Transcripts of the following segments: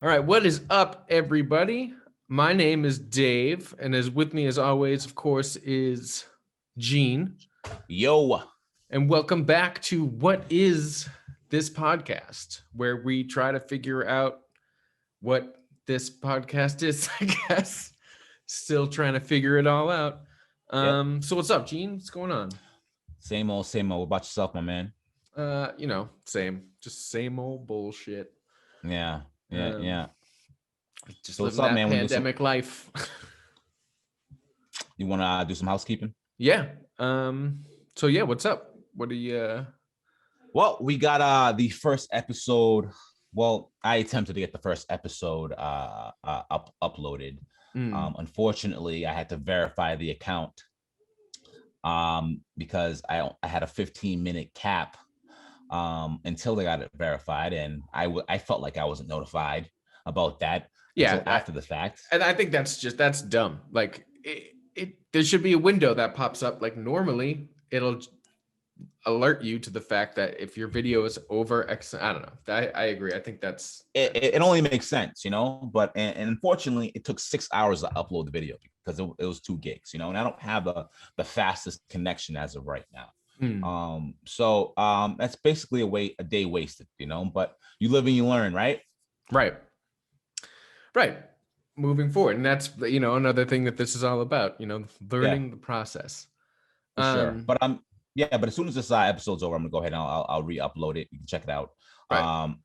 All right, what is up, everybody? My name is Dave, and as with me, as always, of course, is Gene. Yo. And welcome back to What Is This Podcast, where we try to figure out what this podcast is, I guess. Still trying to figure it all out. So what's up, Gene? What's going on? Same old, same old. What about yourself, my man? Same. Just same old bullshit. Yeah. Just So what's living up, that man? pandemic life. You want to do some housekeeping? Yeah. So yeah, what's up? What are you? Well, we got the first episode. Well, I attempted to get the first episode uploaded. Unfortunately, I had to verify the account because I had a 15-minute cap until they got it verified, and I felt like I wasn't notified about that. Yeah, after the fact. And I think that's dumb. Like there should be a window that pops up. Like normally, it'll alert you to the fact that if your video is over X, I don't know. I agree. I think it only makes sense, but and unfortunately it took 6 hours to upload the video because it was 2 gigs, and I don't have the fastest connection as of right now. So that's basically a day wasted, but you live and you learn, right? Right. Moving forward. And that's, another thing that this is all about, learning the process. For sure. But but as soon as this episode's over, I'm gonna go ahead and I'll re-upload it. You can check it out. Right.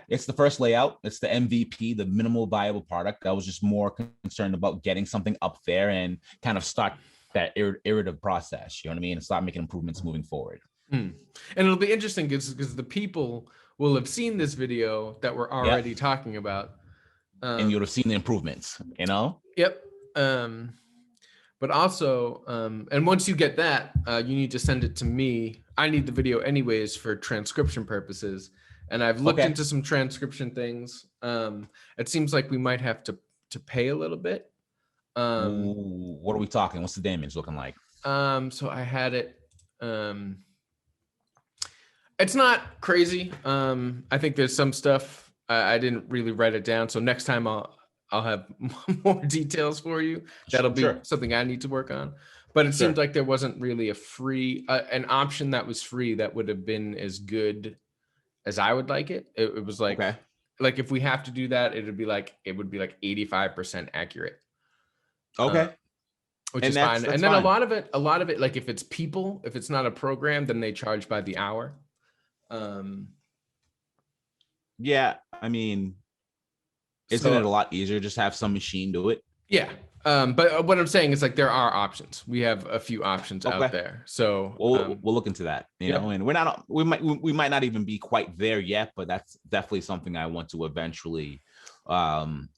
It's the first layout. It's the MVP, the minimal viable product. I was just more concerned about getting something up there and kind of start that iterative process, you know what I mean? And start making improvements moving forward. And it'll be interesting because the people will have seen this video that we're already talking about. And you'll have seen the improvements, Yep. But also, and once you get that, you need to send it to me. I need the video anyways for transcription purposes. And I've looked into some transcription things. It seems like we might have to pay a little bit. What are we talking? What's the damage looking like? So I had it. It's not crazy. I think there's some stuff I didn't really write it down. So next time I'll have more details for you. That'll be something I need to work on. But it seemed like there wasn't really a free, an option that was free that would have been as good as I would like it. It was like, like if we have to do that, it would be like 85% accurate. Which is fine. And then fine. a lot of it, like if it's people, if it's not a program, then they charge by the hour. I mean, isn't it a lot easier just have some machine do it? Yeah. But what I'm saying is like there are options. We have a few options out there. So we'll look into that, and we might not even be quite there yet, but that's definitely something I want to eventually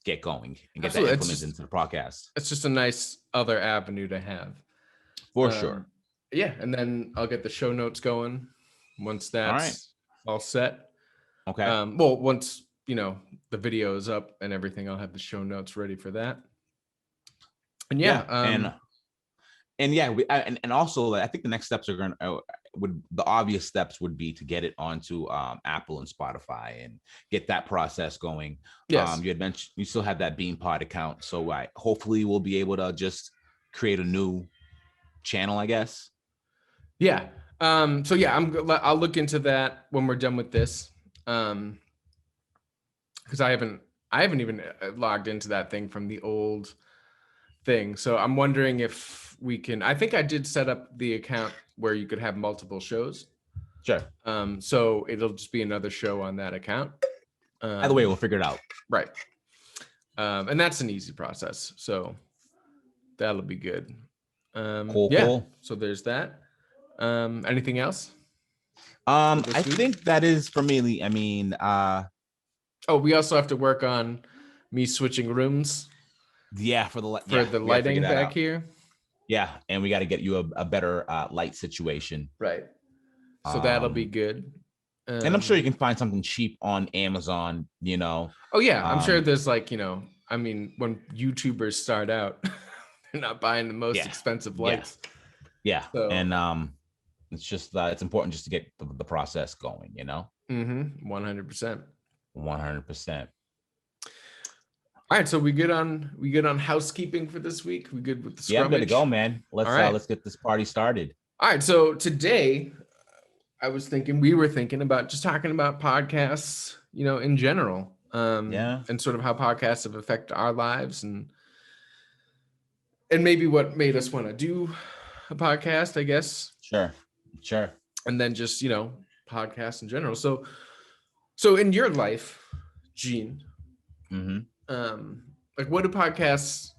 get going and get that implemented into the podcast. It's just a nice other avenue to have. For sure. Yeah. And then I'll get the show notes going once that's all set. Okay. Well, once the video is up and everything, I'll have the show notes ready for that. And and also I think the next steps are the obvious steps would be to get it onto Apple and Spotify and get that process going. Yes. You had mentioned you still have that BeanPod account, so hopefully we'll be able to just create a new channel, I guess. Yeah. I'll look into that when we're done with this. Because I haven't even logged into that thing from the old thing. So I'm wondering if we can. I think I did set up the account where you could have multiple shows. Sure. So it'll just be another show on that account. Either way, we'll figure it out. Right. And that's an easy process. So that'll be good. Cool. So there's that. Anything else? I think that is for me. I mean, we also have to work on me switching rooms. Yeah, for the lighting back here. Yeah, and we got to get you a better light situation. Right. So that'll be good. And I'm sure you can find something cheap on Amazon. Oh yeah, I'm sure there's when YouTubers start out, they're not buying the most expensive lights. Yeah. So, and it's just it's important just to get the process going. 100%. 100%. All right, so we good on housekeeping for this week? We good with the scrummage? Yeah, I'm good to go, man. Let's get this party started. All right, so today we were thinking about just talking about podcasts, in general, and sort of how podcasts have affected our lives and maybe what made us want to do a podcast, I guess. Sure. And then just, podcasts in general. So in your life, Gene, like what do podcasts,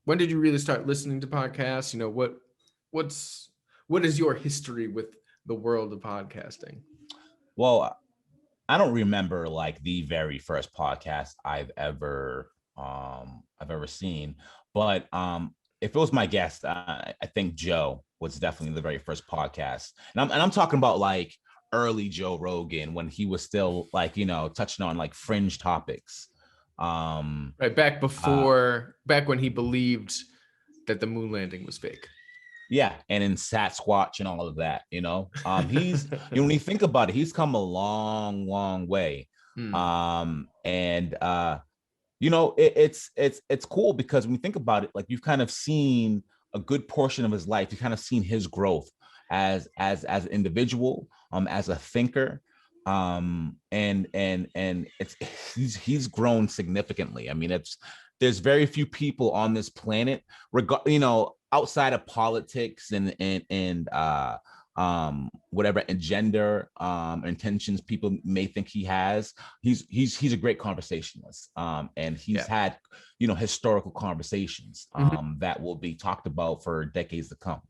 when did you really start listening to podcasts? What is your history with the world of podcasting? Well, I don't remember like the very first podcast I've ever seen, but if it was my guest, I think Joe was definitely the very first podcast, and I'm talking about like early Joe Rogan when he was still like touching on like fringe topics. Right, back when he believed that the moon landing was fake. Yeah, and in Sasquatch and all of that, he's when you think about it, he's come a long, long way. It's cool because when you think about it, like you've kind of seen a good portion of his life, you've kind of seen his growth as an individual, as a thinker, and he's grown significantly. I mean, there's very few people on this planet, outside of politics and whatever gender intentions people may think he has. He's a great conversationalist, and he's had historical conversations that will be talked about for decades to come.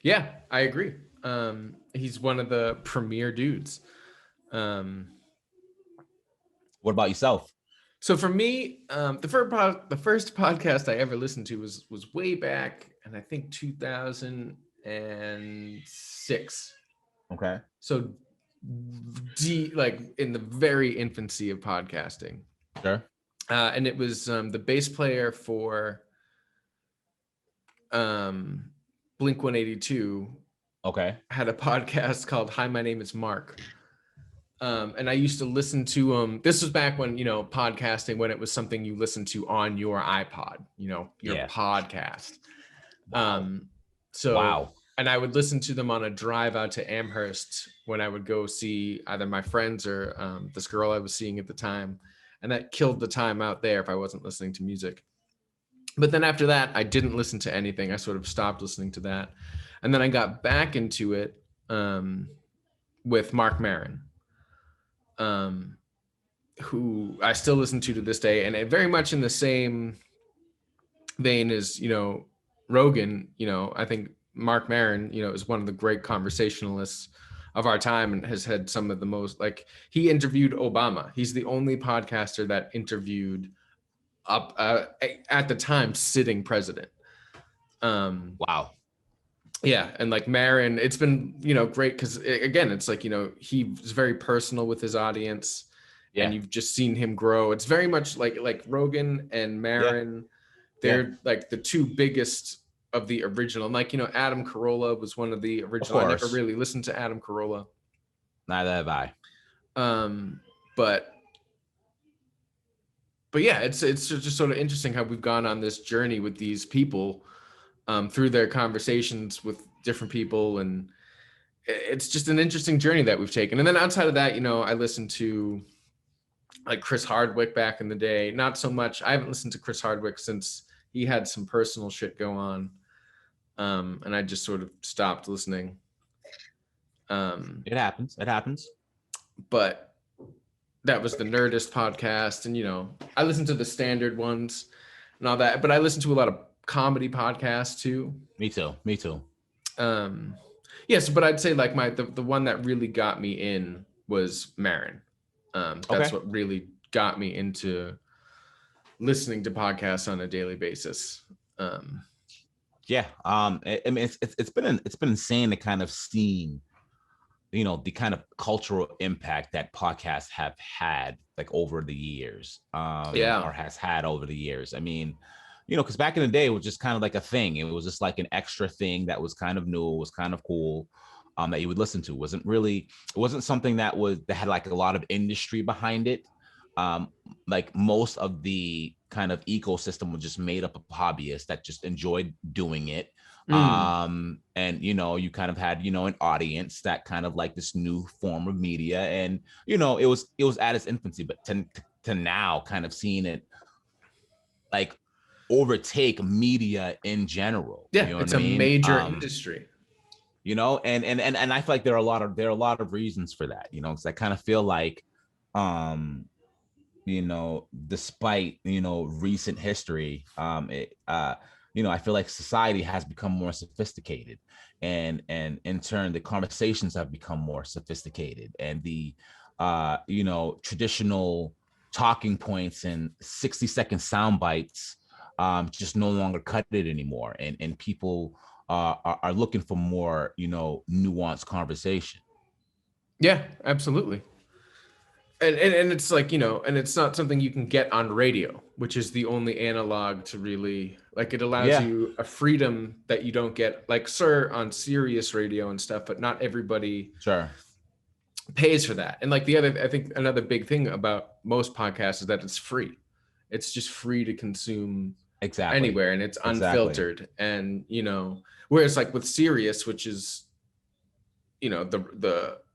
Yeah, I agree. He's one of the premier dudes. What about yourself? So for me, the first podcast I ever listened to was way back, and I think 2006. Okay. So like in the very infancy of podcasting. Sure. And it was the bass player for Blink 182. Okay. Had a podcast called Hi, My Name is Mark. And I used to listen to him. This was back when, podcasting, when it was something you listened to on your iPod, your podcast. Wow. And I would listen to them on a drive out to Amherst when I would go see either my friends or this girl I was seeing at the time. And that killed the time out there if I wasn't listening to music. But then after that, I didn't listen to anything. I sort of stopped listening to that. And then I got back into it with Mark Maron, who I still listen to this day, and very much in the same vein as Rogan. I think Mark Maron is one of the great conversationalists of our time and has had some of the most, like, he interviewed Obama. He's the only podcaster that interviewed up at the time sitting president. Wow. Yeah, and like Maron, it's been great because again, it's like he's very personal with his audience, and you've just seen him grow. It's very much like Rogan and Maron. They're like the two biggest of the original. And like Adam Carolla was one of the original. I never really listened to Adam Carolla. Neither have I. But yeah, it's just sort of interesting how we've gone on this journey with these people. Through their conversations with different people, and it's just an interesting journey that we've taken. And then outside of that, I listened to like Chris Hardwick back in the day. Not so much. I haven't listened to Chris Hardwick since he had some personal shit go on, and I just sort of stopped listening. It happens. But that was the Nerdist podcast, and I listened to the standard ones and all that. But I listened to a lot of comedy podcasts too. Me too. Yes, but I'd say like the one that really got me in was Maron. That's what really got me into listening to podcasts on a daily basis. I mean, it's been insane to kind of see, the kind of cultural impact that podcasts have had like over the years, or has had over the years. I mean, because back in the day, it was just kind of like a thing. It was just like an extra thing that was kind of new. It was kind of cool. that you would listen to. It wasn't something that had like a lot of industry behind it. Like most of the kind of ecosystem was just made up of hobbyists that just enjoyed doing it. And you kind of had an audience that kind of like this new form of media, and it was at its infancy, but to now kind of seeing it like overtake media in general. Yeah, it's a major industry. And I feel like there are a lot of reasons for that, because I kind of feel like despite recent history, I feel like society has become more sophisticated, and in turn the conversations have become more sophisticated, and the traditional talking points and 60-second sound bites just no longer cut it anymore, and people are looking for more nuanced conversation. Yeah, absolutely. And it's like, and it's not something you can get on radio, which is the only analog to really, like, it allows you a freedom that you don't get, like, on Sirius radio and stuff, but not everybody pays for that. And like I think another big thing about most podcasts is that it's free. It's just free to consume anywhere, and it's unfiltered. And, whereas like with Sirius, which is,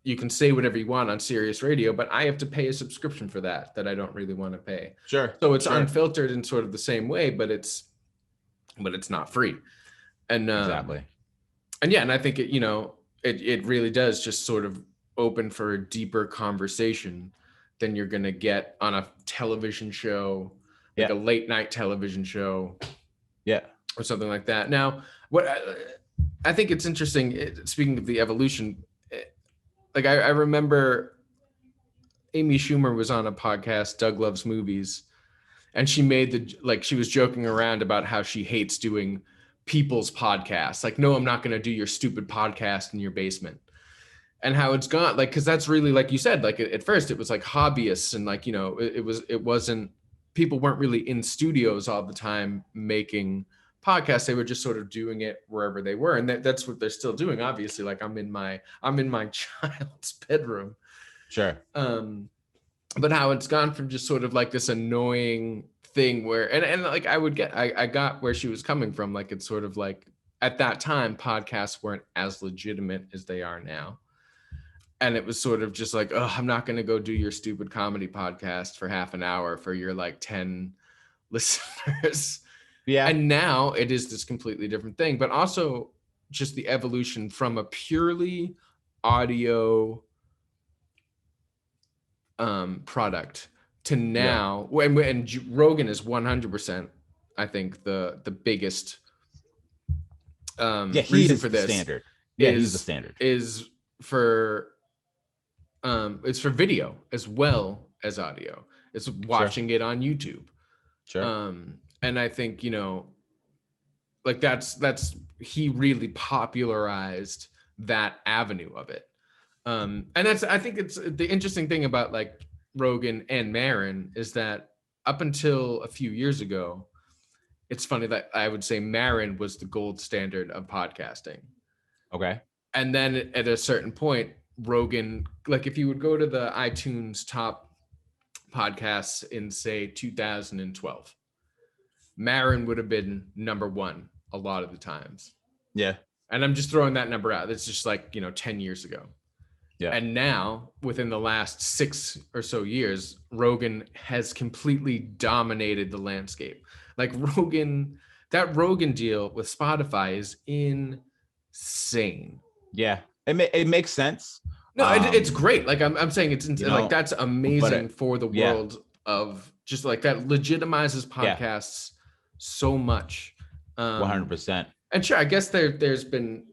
you can say whatever you want on Sirius Radio, but I have to pay a subscription for that I don't really want to pay. Sure. So it's unfiltered in sort of the same way, but it's not free. And exactly. And yeah, and I think it really does just sort of open for a deeper conversation than you're going to get on a television show, like a late night television show. Yeah. Or something like that. Now, what I think it's interesting, speaking of the evolution, like I remember Amy Schumer was on a podcast, Doug Loves Movies, and she made she was joking around about how she hates doing people's podcasts. Like, no, I'm not going to do your stupid podcast in your basement. And how it's gone, like, because that's really, like you said, like at first it was like hobbyists, and like, it wasn't, people weren't really in studios all the time making podcasts. They were just sort of doing it wherever they were, and that's what they're still doing, obviously. Like I'm in my child's bedroom. Sure. But how it's gone from just sort of like this annoying thing where, and like I got where she was coming from. Like it's sort of like at that time podcasts weren't as legitimate as they are now, and it was sort of just like, oh, I'm not going to go do your stupid comedy podcast for half an hour for your like 10 listeners. Yeah. And now it is this completely different thing, but also just the evolution from a purely audio product to now, and Rogan is 100%, I think, the biggest reason for this. Standard. Yeah, he's the standard. Is for it's for video as well as audio. It's watching it on YouTube. Sure. And I think, like that's he really popularized that avenue of it. And I think it's the interesting thing about like Rogan and Maron is that up until a few years ago, it's funny that I would say Maron was the gold standard of podcasting. Okay. And then at a certain point, Rogan, like if you would go to the iTunes top podcasts in say 2012, Maron would have been number one a lot of the times. Yeah. And I'm just throwing that number out. It's just like, 10 years ago. Yeah. And now within the last 6 or so years, Rogan has completely dominated the landscape. Like that Rogan deal with Spotify is insane. Yeah. It makes sense. No, it's great. Like I'm saying it's like, that's amazing for the world of just like that legitimizes podcasts so much. 100%. And sure, I guess there's been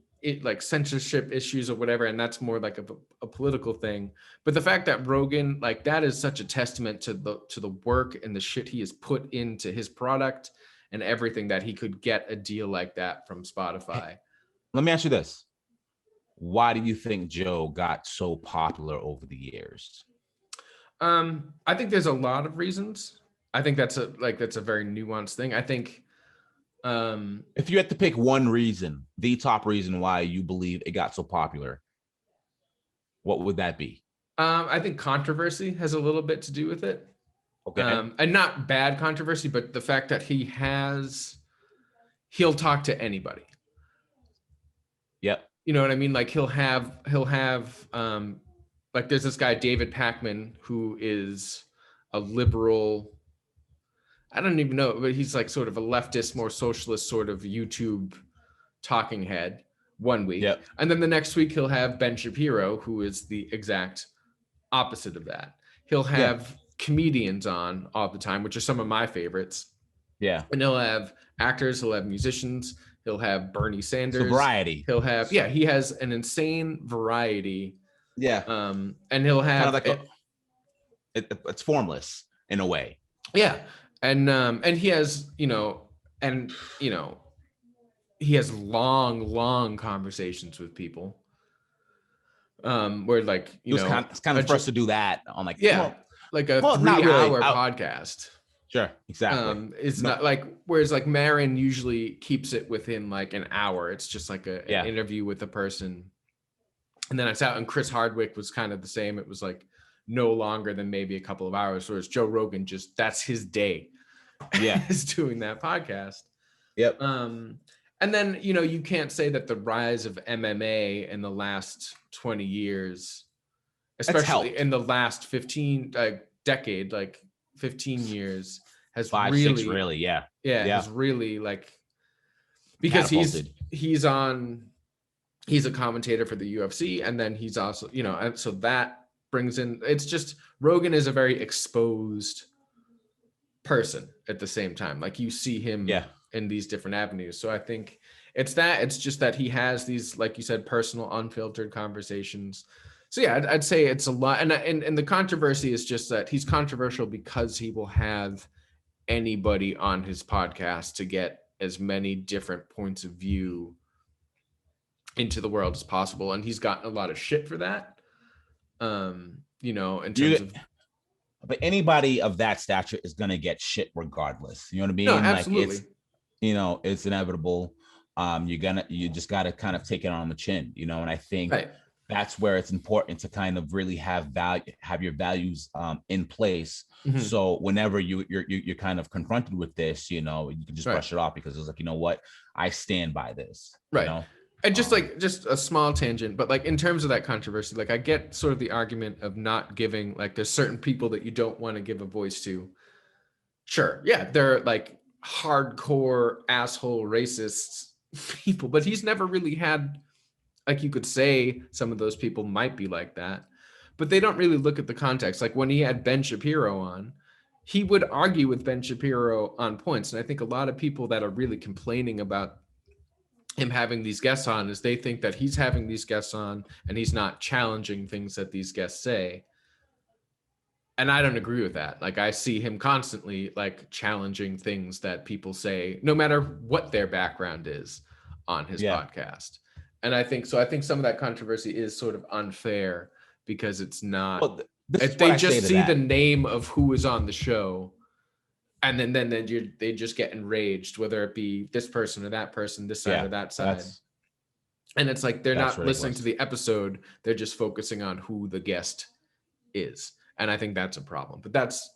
like censorship issues or whatever, and that's more like a political thing. But the fact that Rogan, like that is such a testament to the work and the shit he has put into his product and everything, that he could get a deal like that from Spotify. Hey, let me ask you this. Why do you think Joe got so popular over the years? I think there's a lot of reasons. I think that's a very nuanced thing. I think if you had to pick one reason, the top reason why you believe it got so popular, What would that be? I think controversy has a little bit to do with it. Okay. And not bad controversy, but the fact that he'll talk to anybody. Yep. You know what I mean? Like he'll have like there's this guy, David Pakman, who is a liberal. I don't even know, but he's like sort of a leftist, more socialist sort of YouTube talking head one week. Yep. And then the next week he'll have Ben Shapiro, who is the exact opposite of that. He'll have comedians on all the time, which are some of my favorites. Yeah. And he'll have actors, he'll have musicians, he'll have Bernie Sanders. So variety. He'll have, he has an insane variety. Yeah. And he'll have kind of like it's formless in a way. Yeah. And he has, he has long conversations with people. Where like, it's kind of for us to do that on like, like a 3-hour podcast. Sure, exactly. It's not like, whereas like Marin usually keeps it within like an hour. It's just like an interview with a person. And then it's out, and Chris Hardwick was kind of the same. It was like no longer than maybe a couple of hours. Whereas Joe Rogan, that's his day. Yeah. Is doing that podcast. Yep. And then, you can't say that the rise of MMA in the last 20 years, especially in the last 15 decade, like 15 years, has 5, really, 6, really, has really like, because he's a commentator for the UFC, and then he's also, and so that brings in, it's just, Rogan is a very exposed person at the same time. Like you see him in these different avenues. So I think it's just that he has these, like you said, personal, unfiltered conversations. So yeah, I'd say it's a lot. And the controversy is just that he's controversial because he will have anybody on his podcast to get as many different points of view into the world as possible. And he's gotten a lot of shit for that. In terms of, but anybody of that stature is going to get shit regardless. You know what I mean? No, absolutely. Like it's inevitable. You just got to kind of take it on the chin, and I think that's where it's important to kind of really have your values in place. Mm-hmm. So whenever you're kind of confronted with this, you can just brush it off, because it's like, what, I stand by this. Right. And just a small tangent, but like in terms of that controversy, like I get sort of the argument of not giving, like there's certain people that you don't want to give a voice to. Sure. Yeah. They're like hardcore asshole racists people, but he's never really had, like, you could say some of those people might be like that, but they don't really look at the context. Like when he had Ben Shapiro on, he would argue with Ben Shapiro on points. And I think a lot of people that are really complaining about him having these guests on is they think that he's having these guests on and he's not challenging things that these guests say. And I don't agree with that. Like I see him constantly like challenging things that people say, no matter what their background is, on his podcast. And I think some of that controversy is sort of unfair because it's not, they just see the name of who is on the show. And then they just get enraged, whether it be this person or that person, this side or that side. And it's like, they're not listening to the episode. They're just focusing on who the guest is. And I think that's a problem, but that's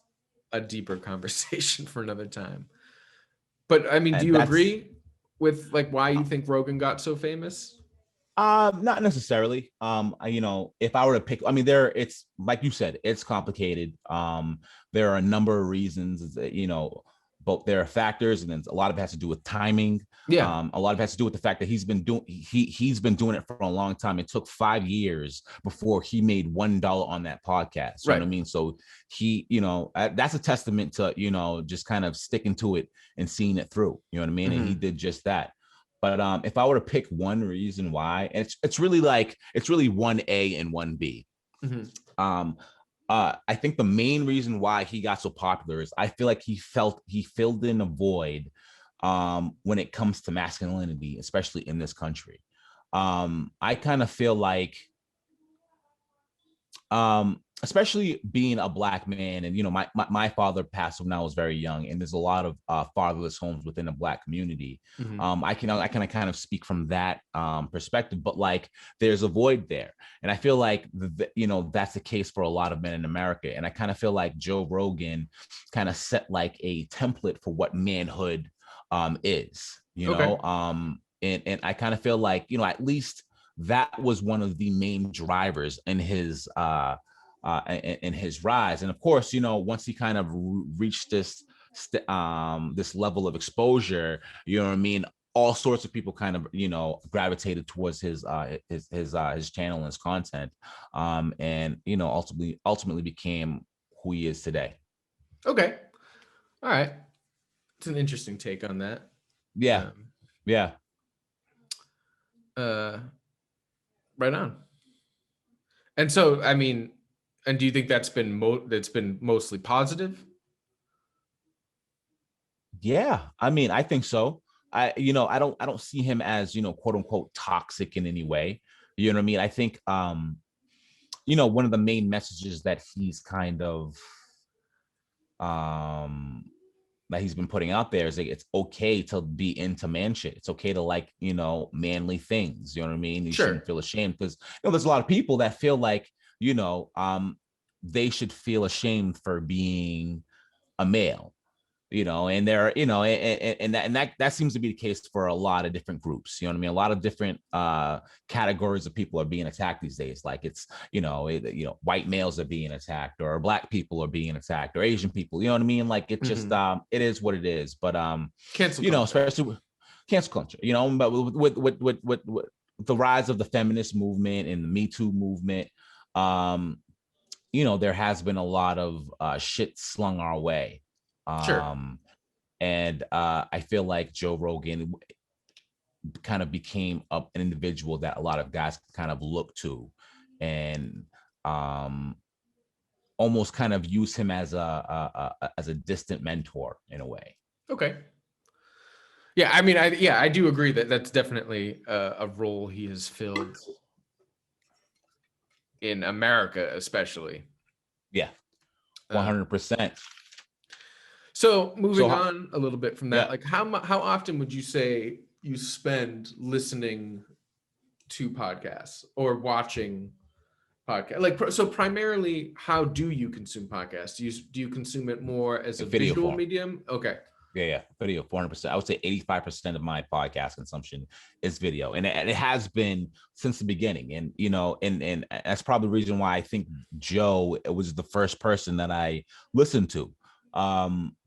a deeper conversation for another time. But I mean, do you agree with like why you think Rogan got so famous? Not necessarily. If I were to pick, it's like you said, it's complicated. There are a number of reasons that, but there are factors, and then a lot of it has to do with timing. Yeah. A lot of it has to do with the fact that he's been doing it for a long time. It took 5 years before he made $1 on that podcast. You know what I mean? So he, that's a testament to, just kind of sticking to it and seeing it through. You know what I mean? Mm-hmm. And he did just that. But if I were to pick one reason why, and it's really 1A and 1B. Mm-hmm. I think the main reason why he got so popular is I feel like he filled in a void when it comes to masculinity, especially in this country. I kind of feel like especially being a Black man, and my father passed when I was very young, and there's a lot of fatherless homes within the Black community. I can kind of speak from that perspective, but like there's a void there, and I feel like that's the case for a lot of men in America, and I kind of feel like Joe Rogan kind of set like a template for what manhood is, and I kind of feel like at least that was one of the main drivers in his rise. And of course, once he kind of reached this level of exposure, all sorts of people kind of gravitated towards his channel and his content, and ultimately became who he is today. Okay, all right, it's an interesting take on that. Yeah. Right on. And so, I mean, and do you think that's been mostly positive? Yeah, I mean, I think so. I don't see him as quote unquote toxic in any way. You know what I mean? I think one of the main messages that he's kind of that he's been putting out there is like it's okay to be into man shit. It's okay to like manly things. You know what I mean? You shouldn't feel ashamed, because there's a lot of people that feel like they should feel ashamed for being a male. And there, and that seems to be the case for a lot of different groups. You know what I mean? A lot of different categories of people are being attacked these days. Like it's, white males are being attacked, or Black people are being attacked, or Asian people. You know what I mean? Like it just, it is what it is. But cancel culture. Especially with cancel culture. But with the rise of the feminist movement and the Me Too movement, there has been a lot of shit slung our way. And I feel like Joe Rogan kind of became an individual that a lot of guys kind of look to, and almost kind of use him as a distant mentor in a way. Okay. Yeah, I mean, I do agree that that's definitely a role he has filled in America, especially. Yeah, 100%. So moving on a little bit from that, like how often would you say you spend listening to podcasts or watching podcasts? Like, so primarily, how do you consume podcasts? Do you consume it more as a visual medium? Okay. Yeah, video, 400%. I would say 85% of my podcast consumption is video, and it has been since the beginning. And and that's probably the reason why I think Joe was the first person that I listened to,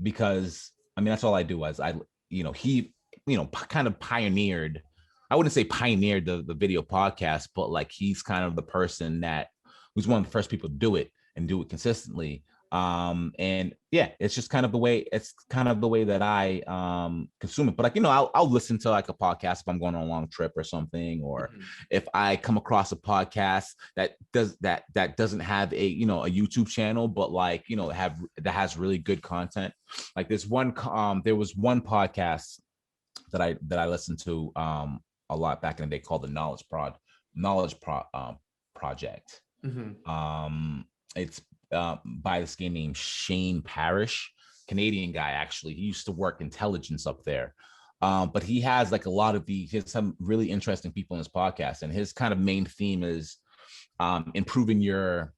because I mean that's all I do. As he kind of pioneered. I wouldn't say pioneered the video podcast, but like he's kind of the person that was one of the first people to do it and do it consistently. And yeah, it's just kind of the way that I consume it. But like I'll listen to like a podcast if I'm going on a long trip or something, or if I come across a podcast that doesn't have a a YouTube channel, but like that has really good content. Like there was one podcast that I listened to a lot back in the day called the Knowledge Project. It's by this guy named Shane Parrish, Canadian guy. Actually, he used to work intelligence up there, but he has like he has some really interesting people in his podcast, and his kind of main theme is improving your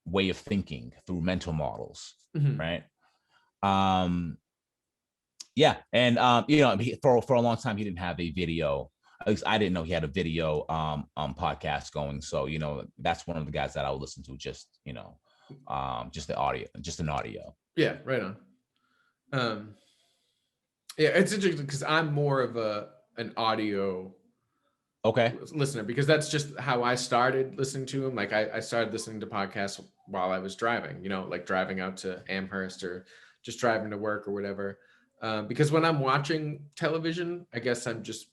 way of thinking through mental models, right? Yeah, and for a long time he didn't have a video. At least I didn't know he had a video podcast going. So that's one of the guys that I would listen to. Just just the audio, just an audio. Yeah, right on. Yeah, it's interesting because I'm more of an audio listener, because that's just how I started listening to him. Like I started listening to podcasts while I was driving, like driving out to Amherst or just driving to work or whatever. Because when I'm watching television, I guess I'm just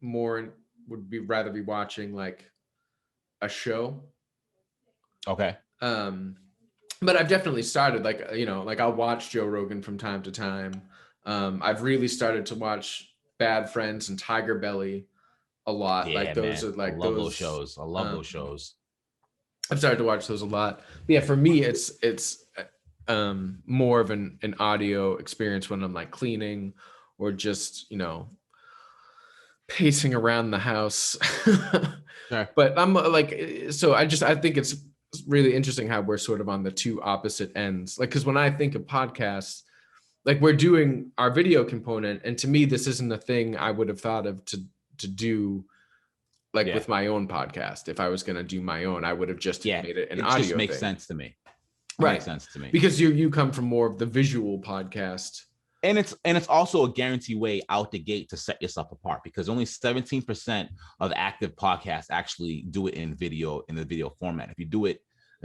rather be watching like a show. Okay. But I've definitely started like I'll watch Joe Rogan from time to time. I've really started to watch Bad Friends and Tiger Belly a lot. Yeah, like those, man. Are like I love those shows. I love those shows. I've started to watch those a lot. But yeah, for me, it's more of an audio experience when I'm like cleaning or just, you know, pacing around the house. Sure. But I'm like, so I think it's really interesting how we're sort of on the two opposite ends. Like, because when I think of podcasts, like we're doing our video component, and to me, this isn't a thing I would have thought of to do like with my own podcast. If I was going to do my own, I would have just made it an audio just makes thing. sense to me. Right. Makes sense to me. Because you come from more of the visual podcast. And it's also a guarantee way out the gate to set yourself apart, because only 17% of active podcasts actually do it in the video format. If you do it,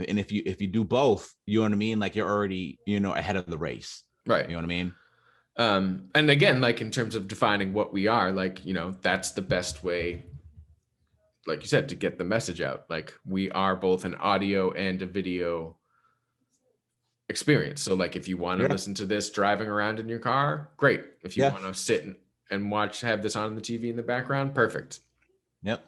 and if you do both, you know what I mean? Like you're already, you know, ahead of the race. Right. You know what I mean? And again, like in terms of defining what we are, like, you know, that's the best way, like you said, to get the message out. Like we are both an audio and a video experience. So like if you want to listen to this driving around in your car, great. If you want to sit and have this on the TV in the background, perfect. Yep.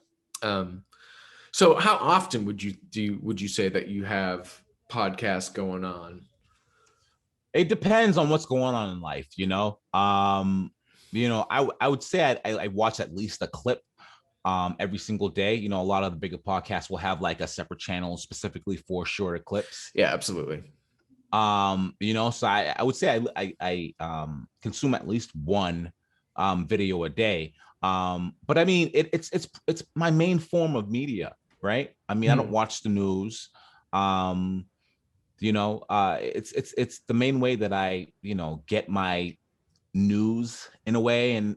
So how often would you say that you have podcasts going on? It depends on what's going on in life, you know. You know, I would say I watch at least a clip every single day. You know, a lot of the bigger podcasts will have like a separate channel specifically for shorter clips. Yeah, absolutely. You know, so I would say I consume at least one video a day. But I mean, it's my main form of media, right? I mean, I don't watch the news. You know, it's the main way that I, you know, get my news in a way, and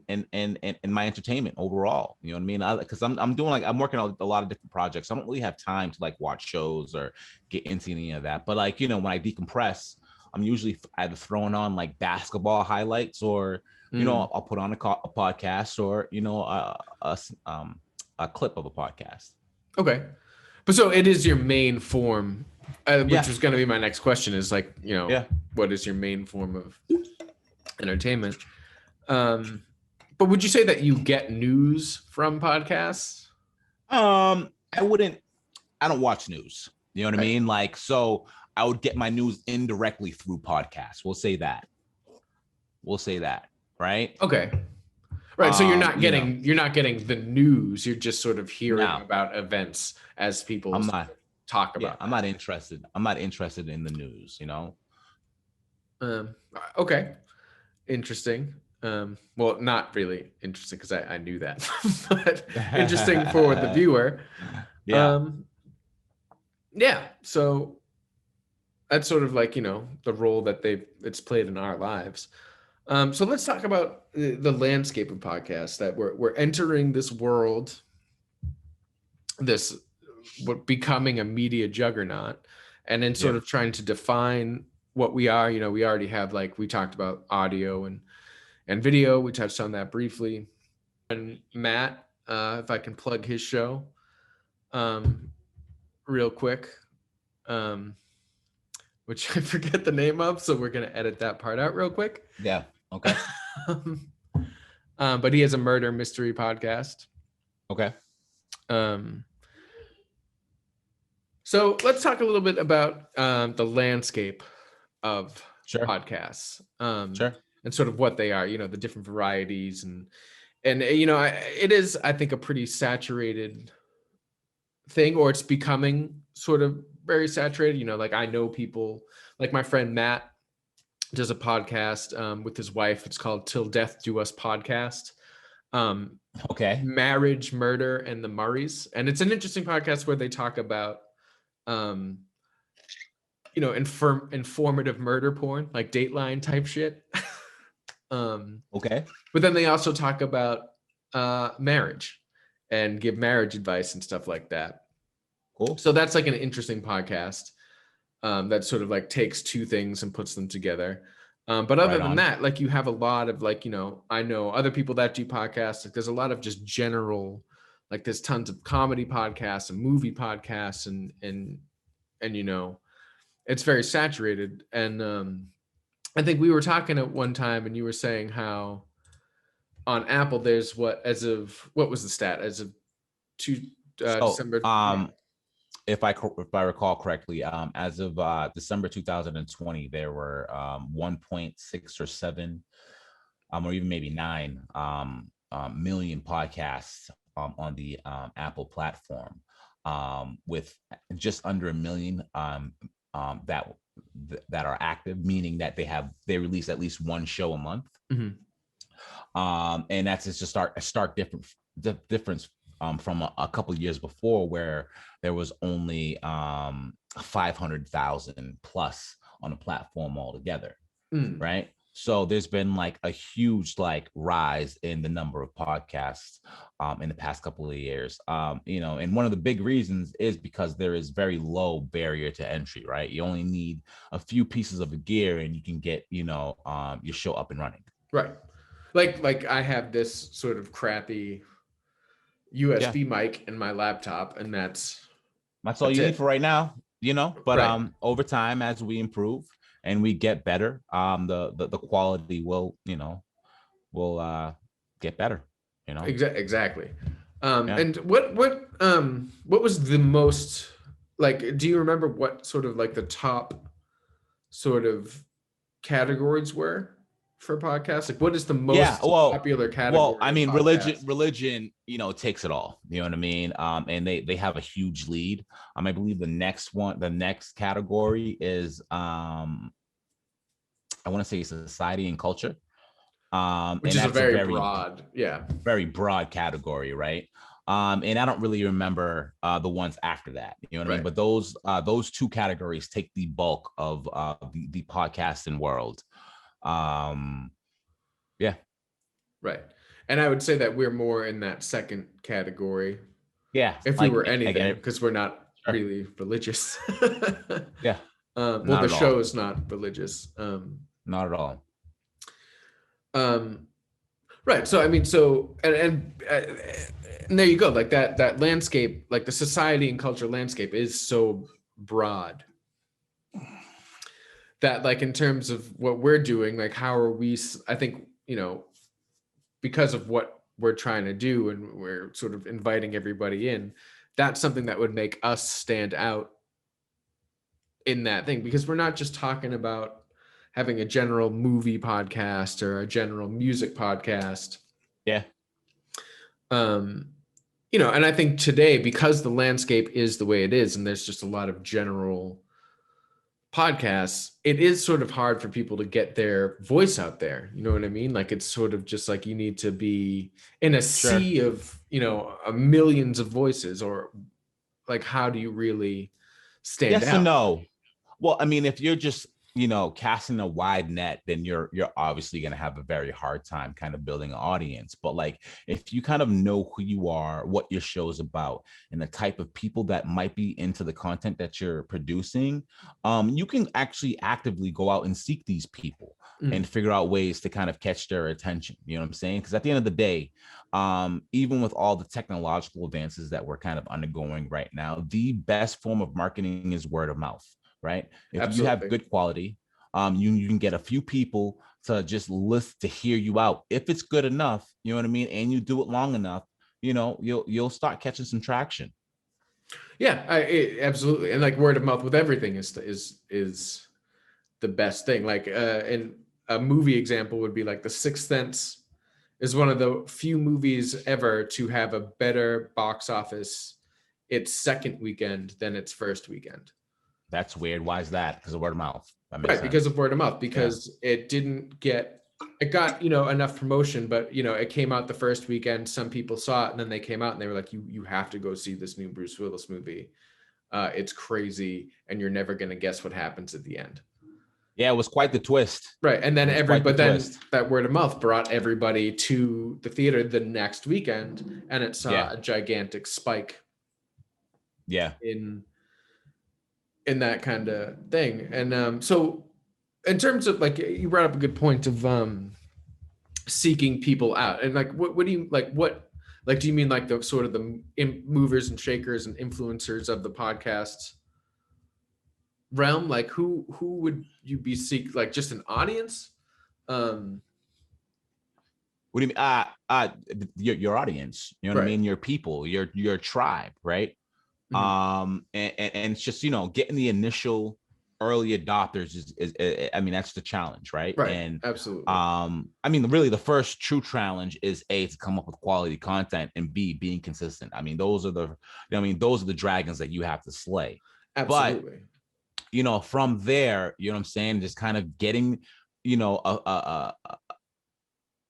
my entertainment overall. You know what I mean? Because I'm working on a lot of different projects. I don't really have time to like watch shows or get into any of that. But like, you know, when I decompress, I'm usually either throwing on like basketball highlights, or you know, I'll put on a podcast, or you know, a clip of a podcast. Okay, but so it is your main form, which was going to be my next question. Is like, you know, what is your main form of entertainment? But would you say that you get news from podcasts? I don't watch news. You know what I mean? Like, so I would get my news indirectly through podcasts. We'll say that. Right. Okay. Right. So you're not getting the news. You're just sort of hearing about events as people talk about. I'm not interested. I'm not interested in the news, you know? Okay. Interesting. Well, not really interesting because I knew that, but interesting for the viewer. Yeah. So that's sort of like, you know, the role that it's played in our lives. So let's talk about the landscape of podcasts, that we're entering this world, becoming a media juggernaut, and then sort of trying to define what we are. You know, we already have, like, we talked about audio and video. We touched on that briefly. And Matt, if I can plug his show real quick, which I forget the name of, so we're going to edit that part out real quick. Yeah. Okay. But he has a murder mystery podcast. Okay. So let's talk a little bit about the landscape of podcasts. And sort of what they are, you know, the different varieties, and you know, it is, I think, a pretty saturated thing, or it's becoming sort of very saturated. You know, like I know people, like my friend Matt does a podcast with his wife. It's called Till Death Do Us Podcast. Marriage, Murder, and the Murrays. And it's an interesting podcast where they talk about, you know, informative murder porn, like Dateline type shit. But then they also talk about marriage and give marriage advice and stuff like that. Cool. So that's like an interesting podcast that sort of like takes two things and puts them together. But other than that, like, you have a lot of, like, you know, I know other people that do podcasts. Like, there's a lot of just general, like, there's tons of comedy podcasts and movie podcasts, and you know, it's very saturated. And I think we were talking at one time, and you were saying how on Apple there's what was the stat as of December? if I recall correctly, as of December 2020, there were 1.6 or 7, or even maybe 9 million podcasts on the Apple platform, with just under a million that are active, meaning that they release at least one show a month. And that's just a stark difference from a couple of years before, where there was only 500,000 plus on the platform altogether, right? So there's been like a huge like rise in the number of podcasts in the past couple of years. And one of the big reasons is because there is very low barrier to entry, right? You only need a few pieces of gear and you can get, your show up and running. Right. Like I have this sort of crappy USB mic in my laptop, and that's all you need for right now, but right. Over time, as we improve and we get better, the quality will get better, Exactly. And what was the most, like, do you remember what sort of like the top sort of categories were for podcasts? Like, what is the most popular category? Well, I mean, religion, takes it all. You know what I mean? And they have a huge lead. I believe the next category is I want to say society and culture. Which is a very broad, very broad category, right? And I don't really remember the ones after that. You know what I mean? But those two categories take the bulk of the podcasting world. Right. And I would say that we're more in that second category. Yeah. If we were anything, because we're not really religious. Yeah. Well, the show is not religious. Not at all. Right. So, I mean, and there you go. Like that landscape, like the society and culture landscape is so broad that, like, in terms of what we're doing, like, how are we, I think, because of what we're trying to do and we're sort of inviting everybody in, that's something that would make us stand out in that thing, because we're not just talking about having a general movie podcast or a general music podcast. Yeah. And I think today, because the landscape is the way it is, and there's just a lot of general podcasts, it is sort of hard for people to get their voice out there. You know what I mean? Like, it's sort of just like you need to be in a sea of, millions of voices, or like, how do you really stand out? Yes and no. Well, I mean, if you're just, casting a wide net, then you're obviously going to have a very hard time kind of building an audience. But like, if you kind of know who you are, what your show is about, and the type of people that might be into the content that you're producing, you can actually actively go out and seek these people and figure out ways to kind of catch their attention. You know what I'm saying? Because at the end of the day, even with all the technological advances that we're kind of undergoing right now, the best form of marketing is word of mouth. Right. If Absolutely. You have good quality, you can get a few people to just listen, to hear you out. If it's good enough, you know what I mean, and you do it long enough, you'll start catching some traction. Yeah, absolutely. And like, word of mouth with everything is the best thing. Like, in a movie example would be like The Sixth Sense is one of the few movies ever to have a better box office its second weekend than its first weekend. That's weird. Why is that? Because of word of mouth. Right, because of word of mouth, because it got, enough promotion, but, it came out the first weekend, some people saw it, and then they came out and they were like, you have to go see this new Bruce Willis movie. It's crazy, and you're never going to guess what happens at the end. Yeah, it was quite the twist. Right, and then that word of mouth brought everybody to the theater the next weekend, and it saw a gigantic spike. Yeah. In that kind of thing. And so in terms of, like, you brought up a good point of seeking people out, and like, what do you like, do you mean like the sort of the movers and shakers and influencers of the podcast realm? Like, who would you be like, just an audience? What do you mean? Your audience, you know what I mean? Your people, your tribe, right? And it's just, getting the initial early adopters is I mean, that's the challenge, right? Right. And Absolutely. I mean, really the first true challenge is A, to come up with quality content, and B, being consistent. I mean, those are the dragons that you have to slay. Absolutely. But from there, you know what I'm saying, just kind of getting,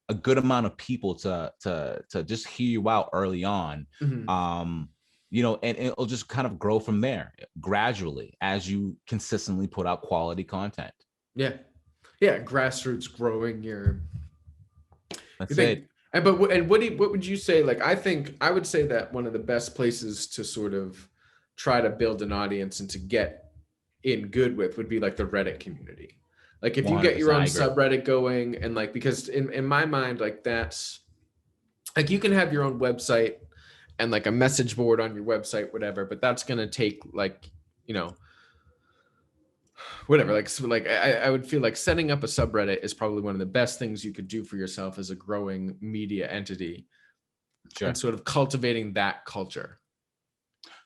a good amount of people to just hear you out early on. And it'll just kind of grow from there gradually as you consistently put out quality content. Yeah. Grassroots growing your. That's it. And what would you say? Like, I would say that one of the best places to sort of try to build an audience and to get in good with would be like the Reddit community. Like, if you get your own subreddit going, and like, because in my mind, like, that's like, you can have your own website and like a message board on your website, whatever, but that's going to take like, whatever. Like, so like I would feel like setting up a subreddit is probably one of the best things you could do for yourself as a growing media entity. Sure. And sort of cultivating that culture.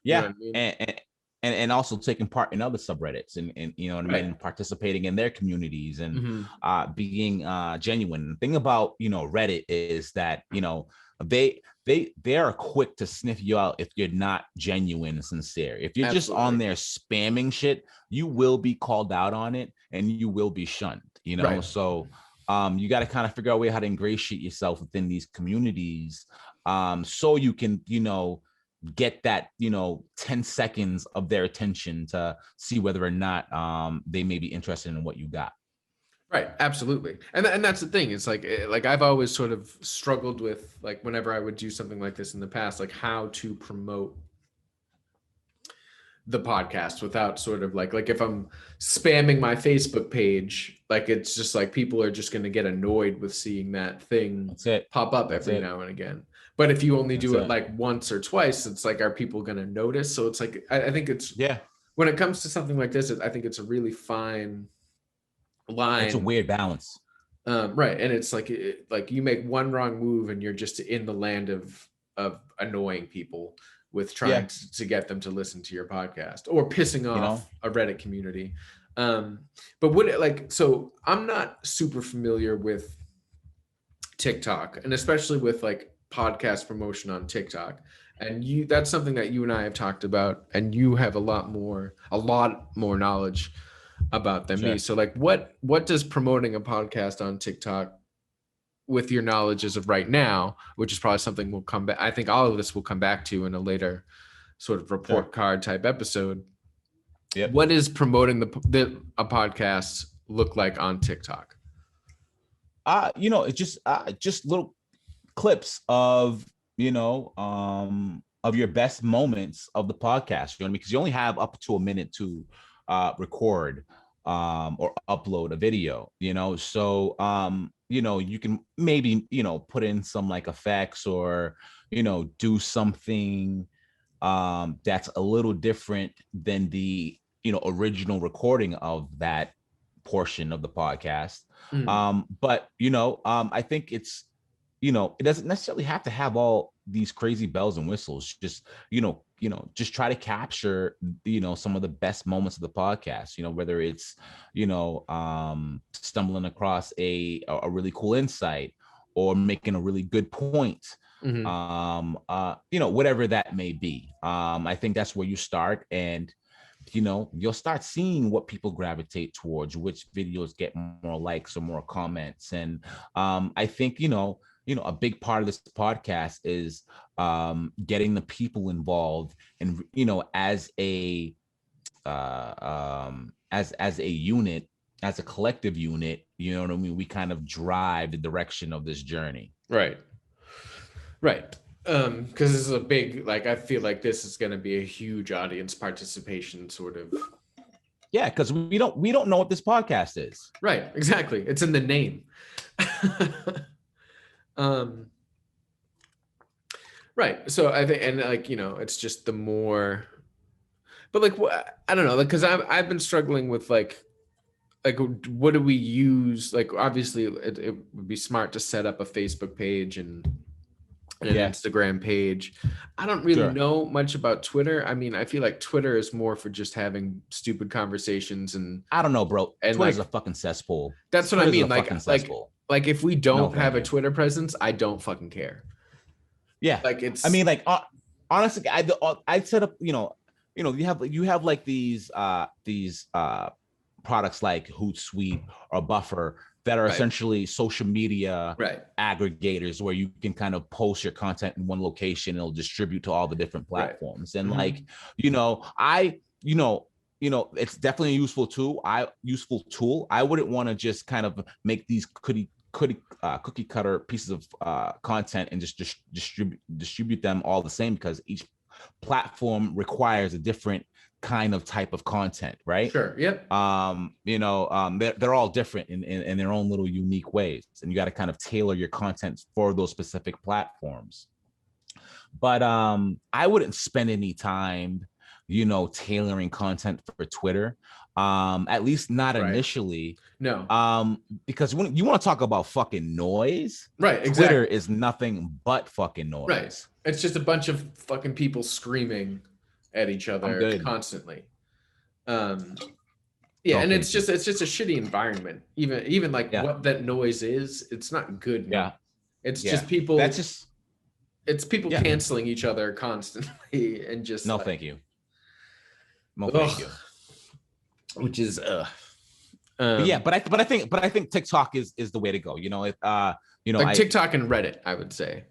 Yeah. You know what I mean? And also taking part in other subreddits and you know what I mean, participating in their communities and being genuine. The thing about Reddit is that they are quick to sniff you out if you're not genuine and sincere. If you're just on there spamming shit, you will be called out on it and you will be shunned. So you got to kind of figure out a way how to ingratiate yourself within these communities, so you can get that 10 seconds of their attention to see whether or not they may be interested in what you got. Right, absolutely. And that's the thing. It's like I've always sort of struggled with, like, whenever I would do something like this in the past, like how to promote the podcast without sort of like if I'm spamming my Facebook page, like, it's just like people are just going to get annoyed with seeing that thing pop up every now and again. But if you only do it like once or twice, it's like, are people going to notice? So it's like, I think it's, when it comes to something like this, I think it's a really fine line. It's a weird balance. Right. And it's like, you make one wrong move and you're just in the land of annoying people with trying to get them to listen to your podcast, or pissing off a Reddit community. But so I'm not super familiar with TikTok, and especially with like podcast promotion on TikTok. And that's something that you and I have talked about, and you have a lot more knowledge about than me. So like, what does promoting a podcast on TikTok, with your knowledge as of right now, which is probably something we'll come back, I think all of this will come back to in a later sort of report card type episode. What is promoting a podcast look like on TikTok? It's just little clips of of your best moments of the podcast, because you only have up to a minute to record or upload a video, so you can maybe put in some like effects, or do something that's a little different than the original recording of that portion of the podcast. But I think it's it doesn't necessarily have to have all these crazy bells and whistles. Just just try to capture some of the best moments of the podcast, whether it's stumbling across a really cool insight, or making a really good point, whatever that may be. I think that's where you start, and you'll start seeing what people gravitate towards, which videos get more likes or more comments. And I think a big part of this podcast is getting the people involved, and as a unit, as a collective unit, what I mean, we kind of drive the direction of this journey. Right Because this is a big, like, I feel like this is going to be a huge audience participation sort of. Because we don't know what this podcast is. Right, exactly. It's in the name. Right. So I think, and like, it's just the more, but like, I don't know, like, cause I've been struggling with like, what do we use? Like, obviously it would be smart to set up a Facebook page and and an Instagram page. I don't really know much about Twitter. I mean, I feel like Twitter is more for just having stupid conversations, and I don't know, bro. And Twitter's a fucking cesspool. That's what I mean. Like if we don't have a Twitter presence, I don't fucking care. Yeah, like it's. I mean, like honestly, I set up. You have like these products like Hootsuite or Buffer that are essentially social media aggregators where you can kind of post your content in one location and it'll distribute to all the different platforms. And like, it's definitely a useful tool. I wouldn't want to just kind of make these cookie cutter pieces of content and just distribute them all the same, because each platform requires a different kind of type of content, right? Sure. Yep. They're all different in their own little unique ways, and you got to kind of tailor your content for those specific platforms. But I wouldn't spend any time, tailoring content for Twitter. At least not initially. No. Because when you want to talk about fucking noise, right? Exactly. Twitter is nothing but fucking noise. Right. It's just a bunch of fucking people screaming at each other constantly. And it's just a shitty environment. Even like what that noise is, it's not good. Yeah. It's just people. It's people canceling each other constantly and just thank you. No, thank you. Which is but I think TikTok is the way to go. TikTok and Reddit, I would say.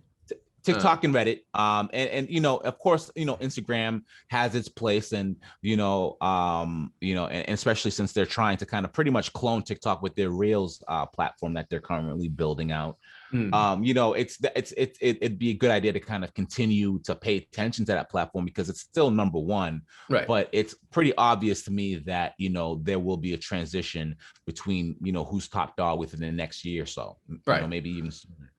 TikTok and Reddit, and of course, Instagram has its place, and and especially since they're trying to kind of pretty much clone TikTok with their Reels platform that they're currently building out. It'd be a good idea to kind of continue to pay attention to that platform because it's still number one. Right. But it's pretty obvious to me that there will be a transition between who's top dog within the next year or so. Right. Maybe even sooner.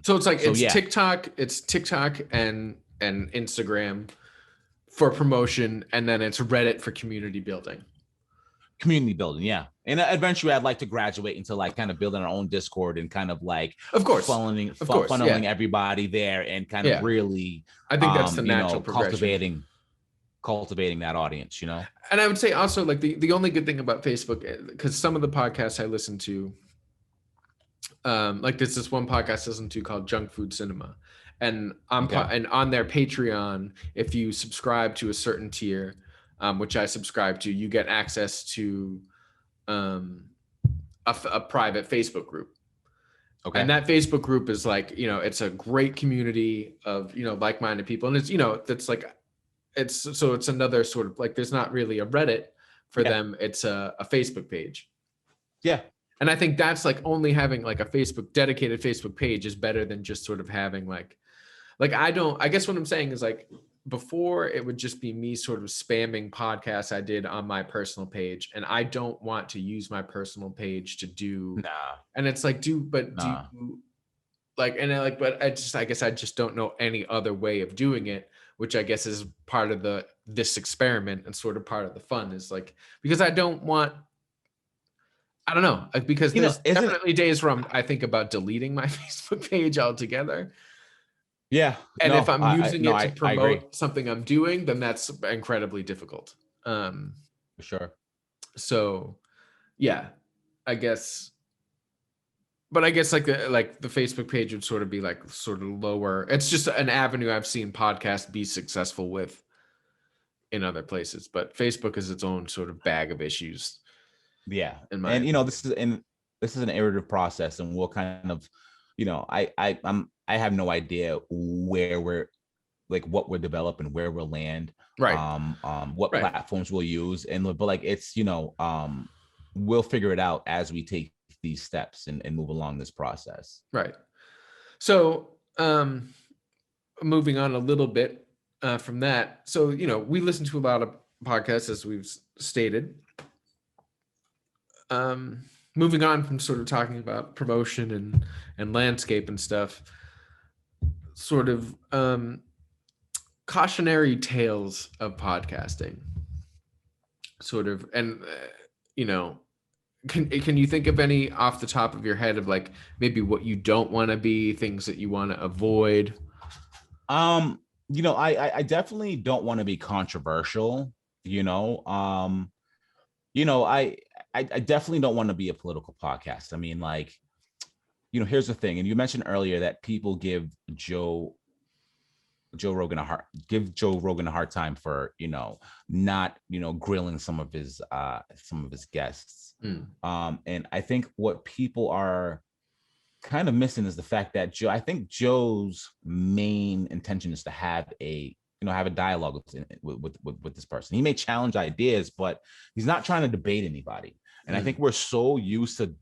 So it's like TikTok, it's TikTok and Instagram for promotion, and then it's Reddit for community building. Yeah. And eventually I'd like to graduate into like kind of building our own Discord and kind of like funneling everybody there and kind of really I think that's the natural progression. Cultivating that audience, And I would say also like the only good thing about Facebook, because some of the podcasts I listen to, like there's this one podcast I listen to called Junk Food Cinema, and and on their Patreon, if you subscribe to a certain tier, which I subscribe to, you get access to a private Facebook group. Okay. And that Facebook group is like, it's a great community of, like-minded people. And it's, that's like, it's another sort of like, there's not really a Reddit for them. It's a Facebook page. Yeah. And I think that's like only having like a dedicated Facebook page is better than just sort of having I guess what I'm saying is like, before it would just be me sort of spamming podcasts I did on my personal page, and I don't want to use my personal page to do. And it's like, but I guess I just don't know any other way of doing it, which I guess is part of this experiment and sort of part of the fun is like, because I don't want. I don't know, because there's definitely days where I think about deleting my Facebook page altogether. Yeah. And if I'm using it to promote something I'm doing, then that's incredibly difficult. For sure. So yeah, I guess. But I guess like the Facebook page would sort of be like sort of lower. It's just an avenue I've seen podcasts be successful with in other places. But Facebook is its own sort of bag of issues. Yeah. This is an iterative process, and we'll kind of, I have no idea where we're like what we're developing, where we'll land, right? What platforms we'll use, but like it's we'll figure it out as we take these steps and move along this process. Right. So moving on a little bit from that, so we listen to a lot of podcasts, as we've stated. Moving on from sort of talking about promotion and landscape and stuff, sort of cautionary tales of podcasting, sort of, and Can you think of any off the top of your head of like maybe what you don't want to be, things that you want to avoid? I definitely don't want to be controversial, you know. I definitely don't want to be a political podcast. I mean, like, here's the thing, and you mentioned earlier that people give Joe Rogan a hard time for, not, grilling some of his guests. And I think what people are kind of missing is the fact that I think Joe's main intention is to have a dialogue with this person. He may challenge ideas, but he's not trying to debate anybody. And I think we're so used to,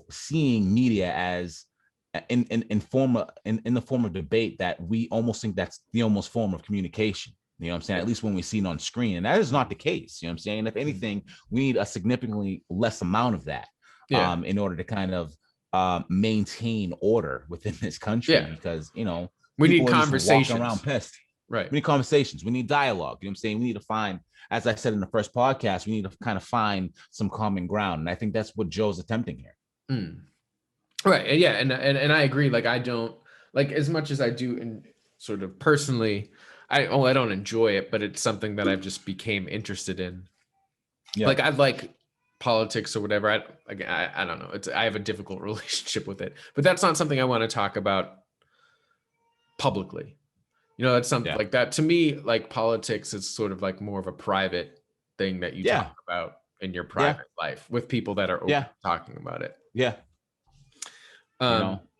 seeing media as in the form of debate that we almost think that's the almost form of communication. You know what I'm saying? At least when we see it on screen. And that is not the case. You know what I'm saying? If anything, we need a significantly less amount of that in order to kind of maintain order within this country, because we need conversations. Walking around pissed. Right. We need conversations. We need dialogue. You know what I'm saying? We need to find, as I said in the first podcast, we need to kind of find some common ground. And I think that's what Joe's attempting here. Right. Yeah. And I agree. Like, I don't like, as much as I do in sort of personally, I don't enjoy it, but it's something that I've just became interested in. Yeah. Like, I like politics or whatever. I don't know. I have a difficult relationship with it, but that's not something I want to talk about publicly. That's something like that to me. Like, politics is sort of like more of a private thing that you talk about in your private life with people that are open talking about it. Yeah.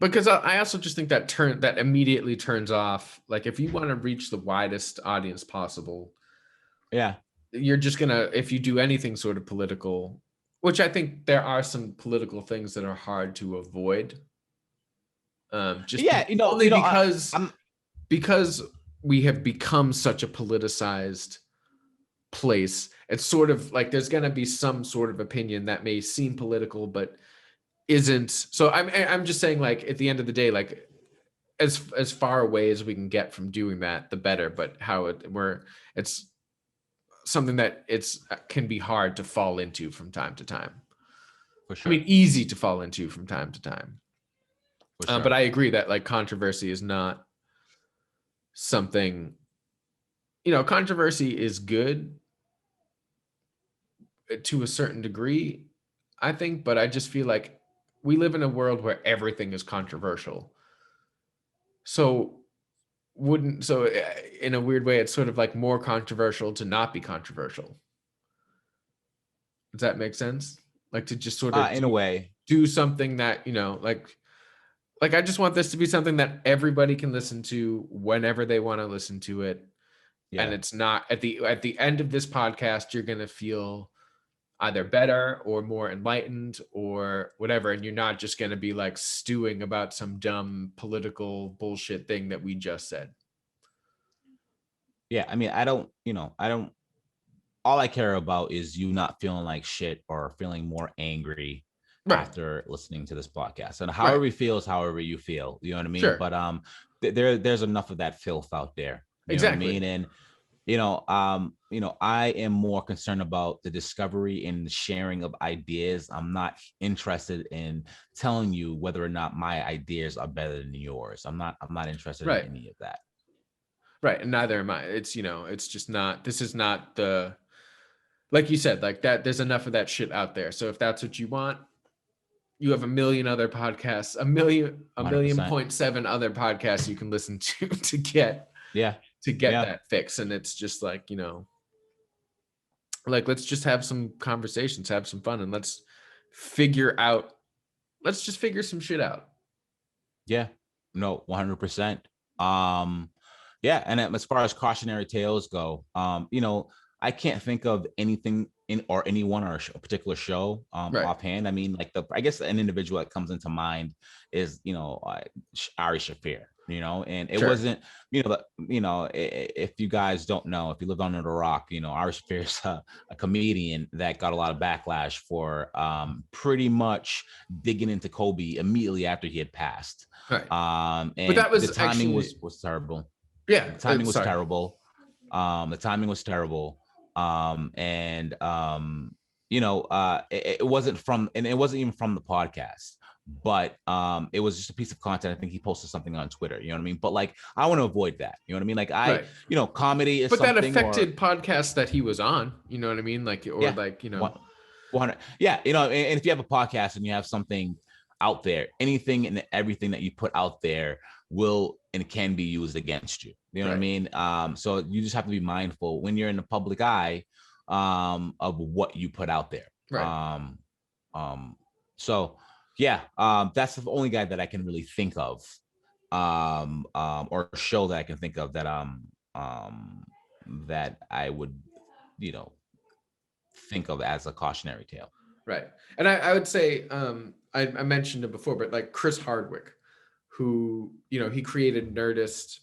Because I also just think that immediately turns off. Like, if you want to reach the widest audience possible, you're just gonna, if you do anything sort of political, which I think there are some political things that are hard to avoid. Because we have become such a politicized place. It's sort of like there's going to be some sort of opinion that may seem political, but isn't. So I'm just saying, like, at the end of the day, like, as far away as we can get from doing that, the better. But it's something that can be hard to fall into from time to time. For sure. I mean, easy to fall into from time to time. For sure. But I agree that, like, controversy is not something, controversy is good to a certain degree, I think, but I just feel like we live in a world where everything is controversial. So in a weird way, it's sort of like more controversial to not be controversial. Does that make sense? Like, to just sort of in a way do something that, like, I just want this to be something that everybody can listen to whenever they want to listen to it. Yeah. And it's not at the end of this podcast, you're going to feel either better or more enlightened or whatever. And you're not just going to be like stewing about some dumb political bullshit thing that we just said. Yeah. I mean, I don't, all I care about is you not feeling like shit or feeling more angry after listening to this podcast. And however you feel is however you feel, you know what I mean? Sure. But there's enough of that filth out there. Exactly. Know what I mean? And I am more concerned about the discovery and the sharing of ideas. I'm not interested in telling you whether or not my ideas are better than yours. I'm not interested in any of that. Right. And neither am I. It's, it's just not, this is not the, like you said, like that, there's enough of that shit out there. So if that's what you want, you have a million other podcasts, a million 0.7 other podcasts you can listen to get that fix. And it's just like, like, let's just have some conversations, have some fun, and let's just figure some shit out. Yeah, no, 100%. Yeah. And as far as cautionary tales go, I can't think of anything or anyone or a particular show offhand. I mean, like I guess an individual that comes into mind is, Ari Shaffir, and it wasn't, if you guys don't know, if you live under the rock, Ari Shaffir is a comedian that got a lot of backlash for pretty much digging into Kobe immediately after he had passed. Right. And but that was the timing was terrible. Yeah. The timing was terrible. The timing was terrible. it wasn't from, and it wasn't even from the podcast, but it was just a piece of content. I think he posted something on Twitter, you know what I mean? But like, I want to avoid that, you know what I mean? Like Right. Comedy is but something, that affected podcasts that he was on, you know what I mean? Like, or yeah, like, 100, yeah, and if you have a podcast and you have something out there, anything and everything that you put out there will and can be used against you. You know what I mean? So you just have to be mindful when you're in the public eye of what you put out there. Right. So yeah, that's the only guy that I can really think of, or show that I can think of that I would, think of as a cautionary tale. Right. And I would say, I mentioned it before, but like Chris Hardwick, who, he created Nerdist,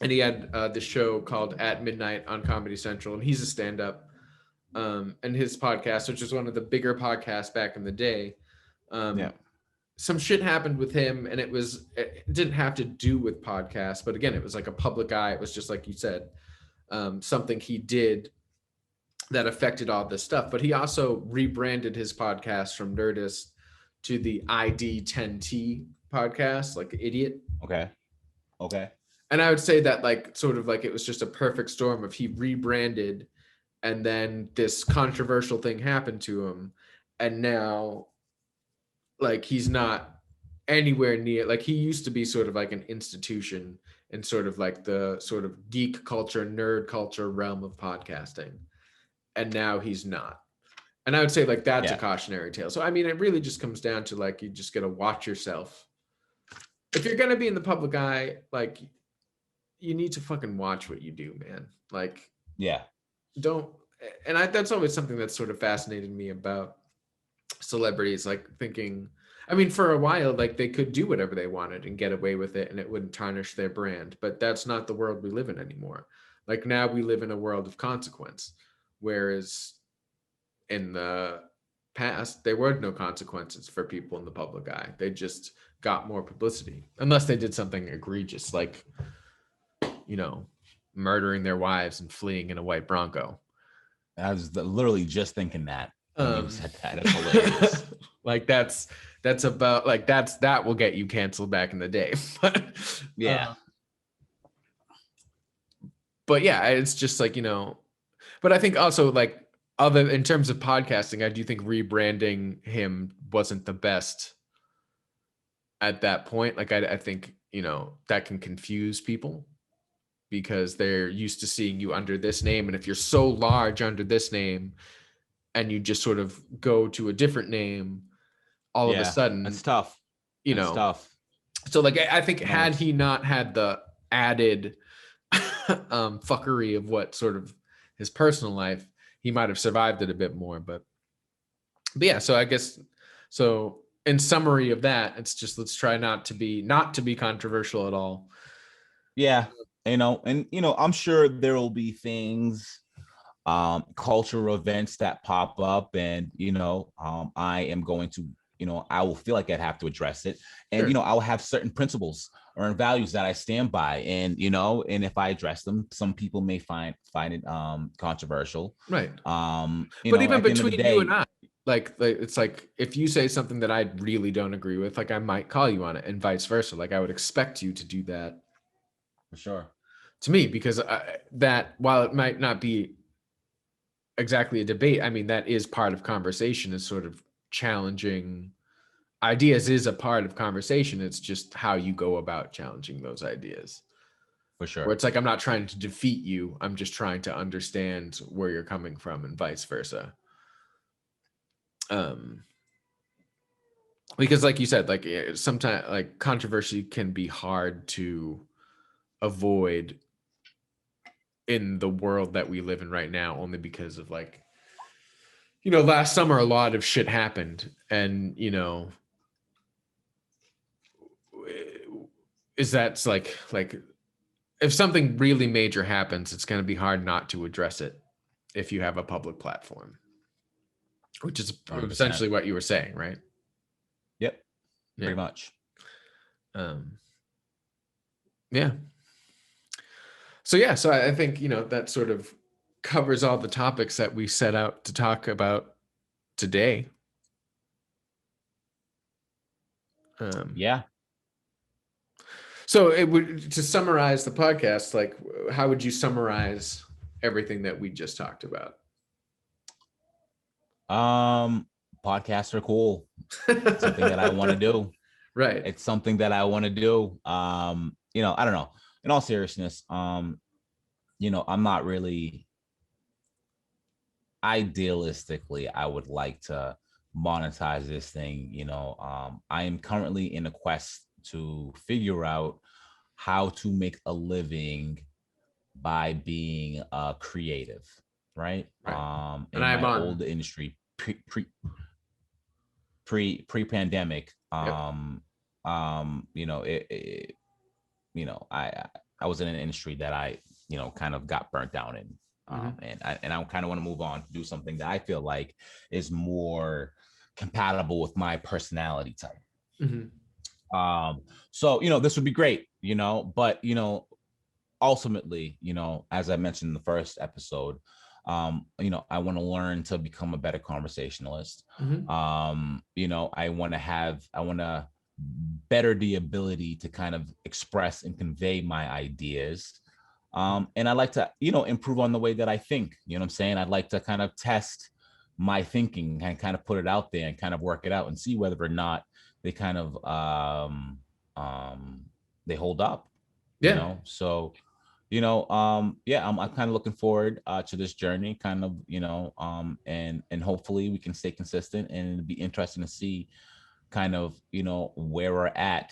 and he had this show called At Midnight on Comedy Central, and he's a stand-up, and his podcast, which is one of the bigger podcasts back in the day. Some shit happened with him, and it didn't have to do with podcasts, but again, it was like a public eye. It was just like you said, something he did that affected all this stuff. But he also rebranded his podcast from Nerdist to the ID10T podcast, like Idiot. Okay. And I would say that like sort of like it was just a perfect storm of he rebranded, and then this controversial thing happened to him, and now like he's not anywhere near, like he used to be sort of like an institution in sort of like the sort of geek culture, nerd culture realm of podcasting. And now he's not. And I would say like that's a cautionary tale. So I mean, it really just comes down to like, you just got to watch yourself. If you're going to be in the public eye, like you need to fucking watch what you do, man. Like, don't. And that's always something that's sort of fascinated me about celebrities, like thinking, I mean, for a while, like they could do whatever they wanted and get away with it and it wouldn't tarnish their brand, but that's not the world we live in anymore. Like now we live in a world of consequence, whereas in the past, there were no consequences for people in the public eye. They just got more publicity, unless they did something egregious, like, murdering their wives and fleeing in a white Bronco. I was literally just thinking that when you said that. It's hilarious. Like that's about like that will get you canceled back in the day. But but yeah, it's just like, but I think also like other in terms of podcasting, I do think rebranding him wasn't the best at that point. Like I think, that can confuse people because they're used to seeing you under this name. And if you're so large under this name and you just sort of go to a different name, all of a sudden, that's tough. That's tough. So like, I think had he not had the added fuckery of what sort of his personal life, he might have survived it a bit more. But yeah, so I guess, so in summary of that, it's just, let's try not to be controversial at all. Yeah. And I'm sure there will be things, cultural events that pop up, and I am going to, I will feel like I'd have to address it, and I will have certain principles or values that I stand by, and and if I address them, some people may find it controversial, right? But even between you and I, like it's like if you say something that I really don't agree with, like I might call you on it, and vice versa. Like I would expect you to do that. For sure. To me, because that while it might not be exactly a debate, I mean, that is part of conversation, is sort of challenging ideas is a part of conversation. It's just how you go about challenging those ideas. For sure. Where it's like, I'm not trying to defeat you. I'm just trying to understand where you're coming from, and vice versa. Because like you said, like sometimes like controversy can be hard to avoid in the world that we live in right now, only because of like, last summer a lot of shit happened, and is that's like if something really major happens, it's going to be hard not to address it if you have a public platform, which is 100%. Essentially what you were saying, right? Yep. Pretty much. Yeah. So yeah, so I think, that sort of covers all the topics that we set out to talk about today. Yeah. So it would, to summarize the podcast, like, how would you summarize everything that we just talked about? Podcasts are cool. It's something that I want to do. Right. It's something that I want to do. You know, I don't know. In all seriousness, you know, I'm not really, idealistically, I would like to monetize this thing. You know, I am currently in a quest to figure out how to make a living by being creative, right? Right. And In I'm my on. old industry, pre-pandemic, Yep. you know, you know, I was in an industry that I, you know, kind of got burnt down in. And I kind of want to move on to do something that I feel like is more compatible with my personality type. So, you know, this would be great, you know, but, you know, ultimately, you know, as I mentioned in the first episode, you know, I want to learn to become a better conversationalist. You know, I want to better the ability to kind of express and convey my ideas. And I like to, you know, improve on the way that I think. You know what I'm saying? I'd like to kind of test my thinking and kind of put it out there and kind of work it out and see whether or not they kind of they hold up. Yeah. You know, so, you know, yeah, I'm kind of looking forward to this journey, kind of, you know, and hopefully we can stay consistent, and it'd be interesting to see kind of, you know, where we're at,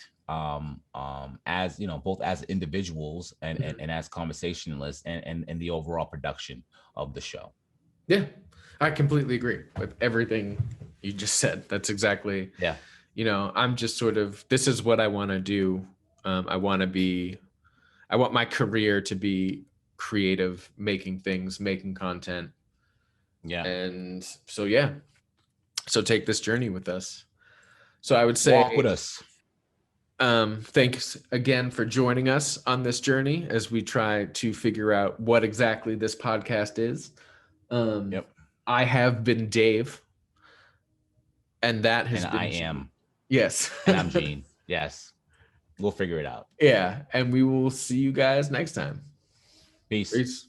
as, you know, both as individuals and as conversationalists, and the overall production of the show. Yeah, I completely agree with everything you just said. That's exactly, Yeah. you know, I'm just sort of, this is what I want to do. I want my career to be creative, making things, making content. Yeah. And so, yeah. So take this journey with us. So I would Walk with say, us. thanks again for joining us on this journey as we try to figure out what exactly this podcast is. Yep. I have been Dave, and that has And been I Gene. am. Yes. And I'm Gene. Yes. We'll figure it out. Yeah. And we will see you guys next time. Peace. Peace.